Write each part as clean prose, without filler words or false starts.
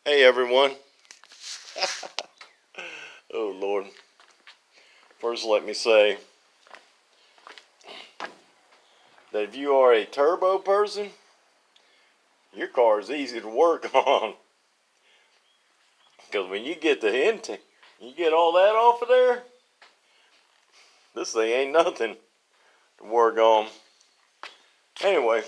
Hey everyone. Oh Lord. First let me say that if you are a turbo person, your car is easy to work on. Because when you get the intake, you get all that off of there, this thing ain't nothing to work on. Anyway,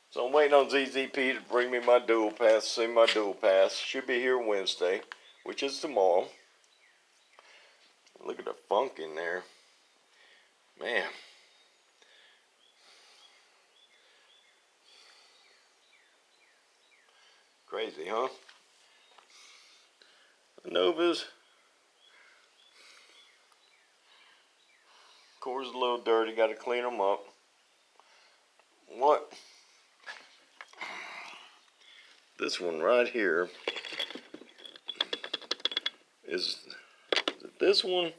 so I'm waiting on ZZP to bring me my dual pass. See my dual pass. Should be here Wednesday, which is tomorrow. Look at the funk in there. Man. Crazy, huh? The Novas. Core's a little dirty. Got to clean them up. What? This one right here is it this one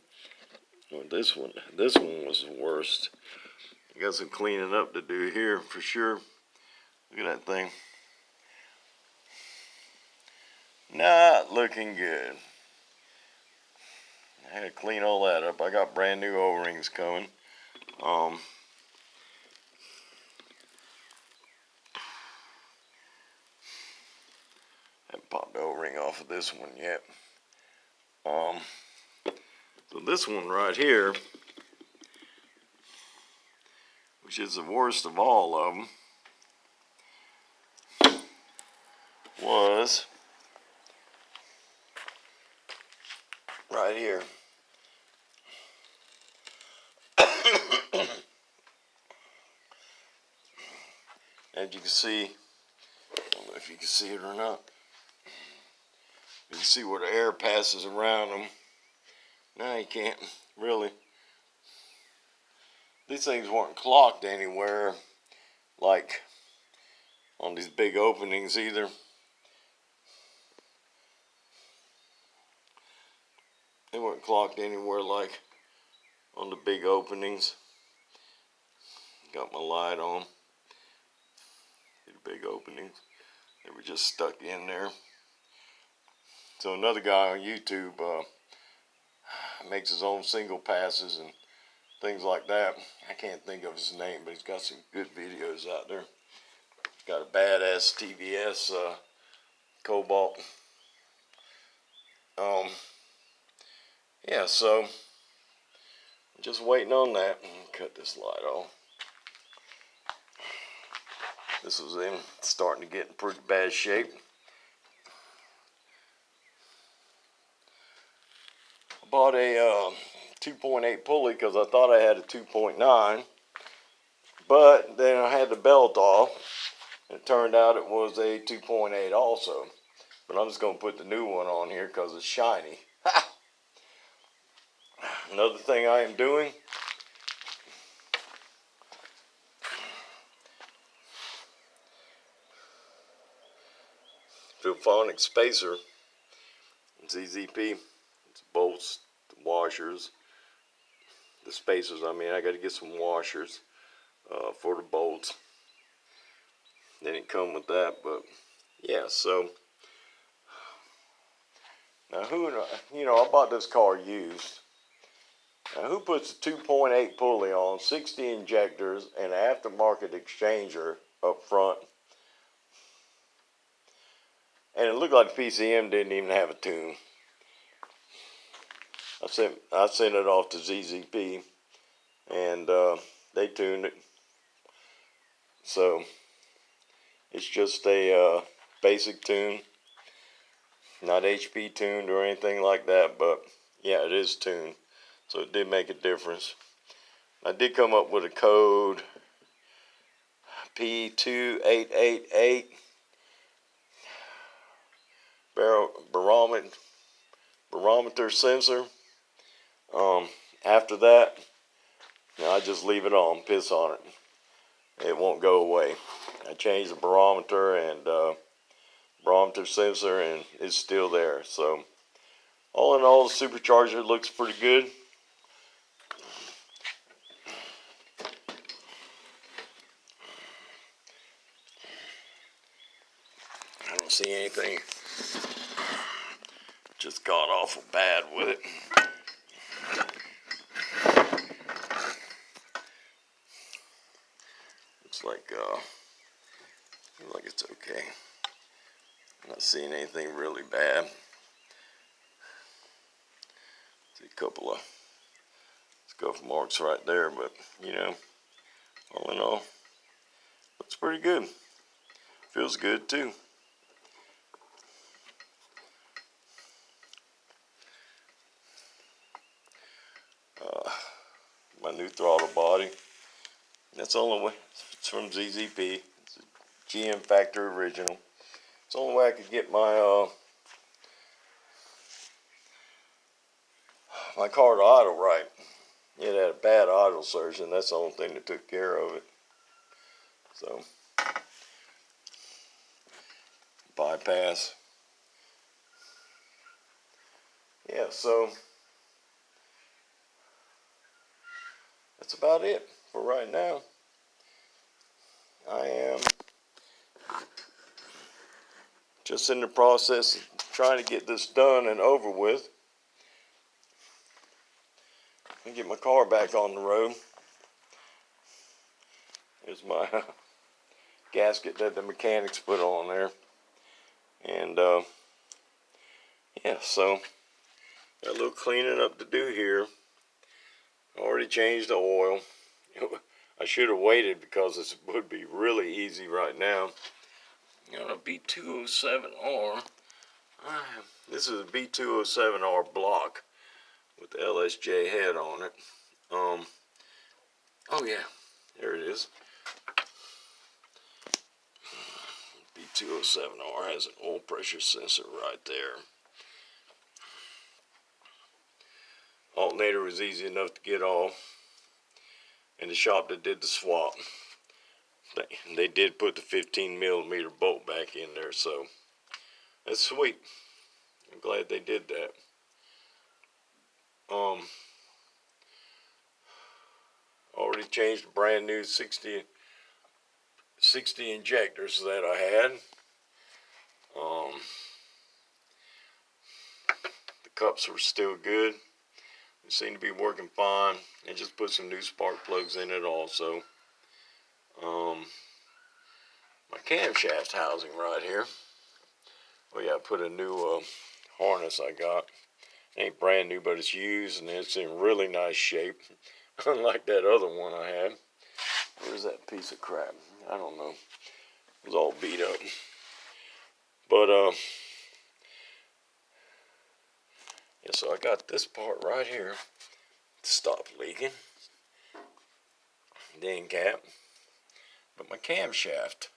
or this one? This one was the worst. I got some cleaning up to do here for sure. Look at that thing. Not looking good. I had to clean all that up. I got brand new O-rings coming. Haven't popped the O-ring off of this one yet. So this one right here, which is the worst of all of them, was right here. As you can see, I don't know if you can see it or not. You can see where the air passes around them. No, you can't, really. These things weren't clocked anywhere, like on these big openings either. They weren't clocked anywhere like on the big openings. Got my light on. The big openings. They were just stuck in there. So another guy on YouTube makes his own single passes and things like that. I can't think of his name, but he's got some good videos out there. He's got a badass TVS Cobalt. Yeah, so I'm just waiting on that. Cut this light off. This was starting to get in pretty bad shape. I bought a 2.8 pulley because I thought I had a 2.9, but then I had the belt off, and it turned out it was a 2.8 also. But I'm just going to put the new one on here because it's shiny. Another thing I am doing, Phenolic spacer, ZZP, it's bolts, the washers, the spacers. I mean, I got to get some washers for the bolts. They didn't come with that, but yeah. So now, I bought this car used. Now, who puts a 2.8 pulley on, 60 injectors, and an aftermarket exchanger up front? And it looked like the PCM didn't even have a tune. I sent it off to ZZP, and they tuned it. So it's just a basic tune, not HP tuned or anything like that. But yeah, it is tuned, so it did make a difference. I did come up with a code P2888 barometer sensor. After that, I just leave it on, piss on it. It won't go away. I changed the barometer and barometer sensor, and it's still there. So all in all, the supercharger looks pretty good. don't see anything just got awful bad with it. Looks like it's okay. I'm not seeing anything really bad. See a couple of scuff marks right there, but you know, all in all, looks pretty good. Feels good too. My new throttle body. That's the only way. It's from ZZP. It's a GM factory original. It's the only way I could get my my car to idle right. It had a bad idle surge, and that's the only thing that took care of it. So bypass. Yeah, so that's about it for right now. I am just in the process of trying to get this done and over with and get my car back on the road. There's my gasket that the mechanics put on there. And yeah, so got a little cleaning up to do here. Already changed the oil. I should have waited because this would be really easy right now. Got a B207R. This is a B207R block with the LSJ head on it. Oh yeah, there it is. B207R has an oil pressure sensor right there. Alternator was easy enough to get off, and the shop that did the swap, they did put the 15mm bolt back in there, so that's sweet. I'm glad they did that. Already changed the brand new 60 injectors that I had. The cups were still good. They seem to be working fine. And just put some new spark plugs in it also. My camshaft housing right here. Oh yeah, I put a new harness I got. It ain't brand new, but it's used and it's in really nice shape. Unlike that other one I had. Where's that piece of crap? I don't know. It was all beat up. But yeah, so I got this part right here to stop leaking. The end cap. But my camshaft,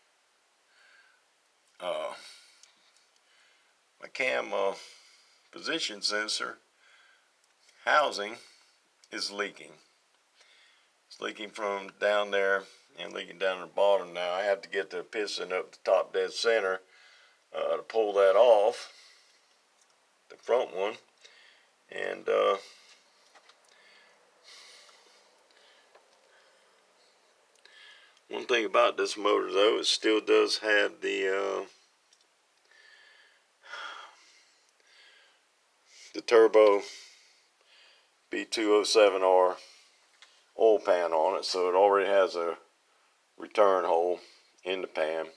my cam position sensor housing is leaking. It's leaking from down there and leaking down the bottom now. I have to get the piston up the top dead center to pull that off, the front one. And one thing about this motor though, it still does have the turbo B207R oil pan on it, so it already has a return hole in the pan.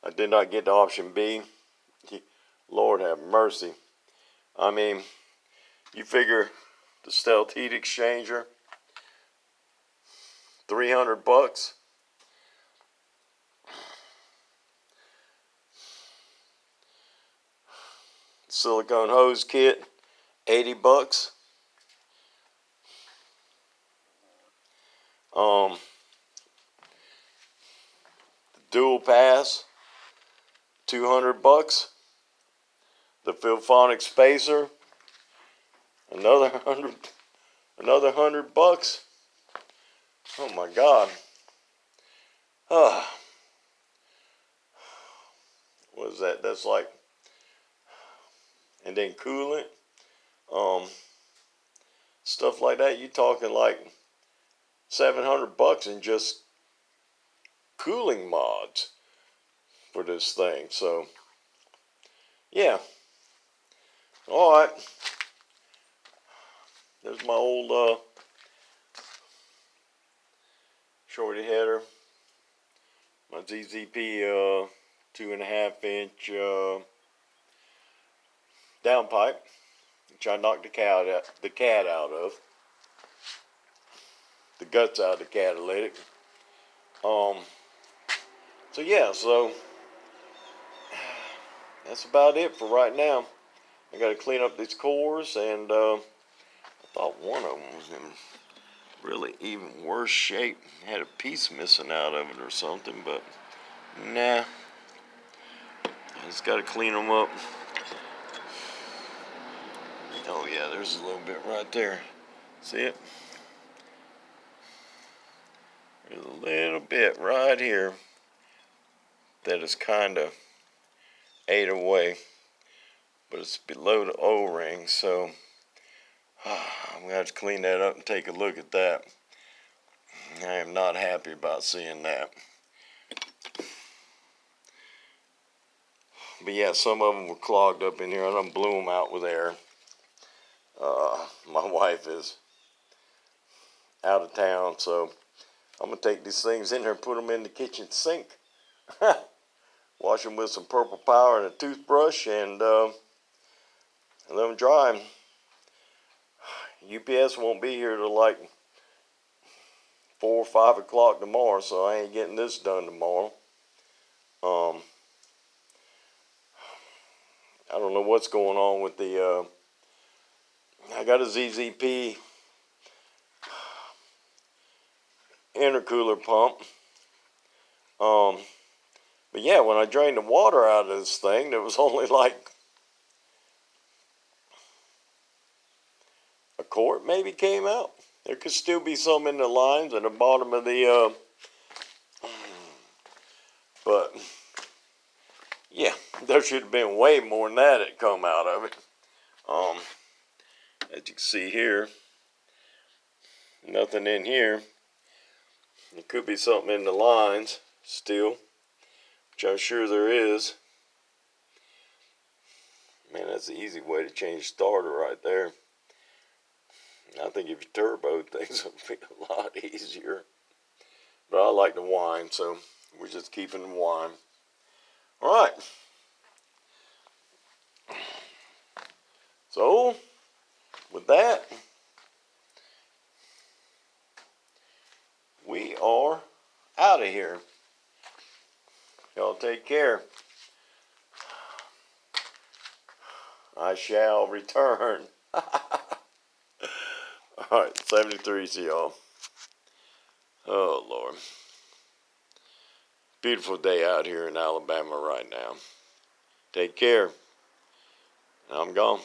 I did not get the option B. Lord have mercy. I mean, you figure the stealth heat exchanger, $300. Silicone hose kit, $80. Dual pass, $200. The Phenolic spacer, another $100. Oh my God. What is that? That's like, and then coolant, stuff like that. You talking like $700 in just cooling mods for this thing. So yeah. All right. There's my old shorty header. My ZZP 2.5 inch downpipe, which I knocked the cat out of. The guts out of the catalytic. So yeah, so that's about it for right now. I got to clean up these cores, and I thought one of them was in really even worse shape. Had a piece missing out of it or something, but nah. I just got to clean them up. Oh yeah, there's a little bit right there. See it? There's a little bit right here that is kind of ate away, but it's below the O-ring, so I'm going to have to clean that up and take a look at that. I am not happy about seeing that. But yeah, some of them were clogged up in here. I done blew them out with air. My wife is out of town, so I'm going to take these things in there and put them in the kitchen sink. Wash them with some purple power and a toothbrush, and let them dry. UPS won't be here till like 4 or 5 o'clock tomorrow, so I ain't getting this done tomorrow. I don't know what's going on with the I got a ZZP intercooler pump. But yeah, when I drained the water out of this thing, there was only like a quart maybe came out. There could still be some in the lines at the bottom of the but yeah, there should have been way more than that had come out of it. As you can see here, nothing in here. There could be something in the lines still, which I'm sure there is. Man, that's the easy way to change starter right there. I think if you turbo, things will be a lot easier. But I like the wine, so we're just keeping the wine. All right. So, with that, we are out of here. Y'all take care. I shall return. Alright, 73 to y'all. Oh, Lord. Beautiful day out here in Alabama right now. Take care. I'm gone.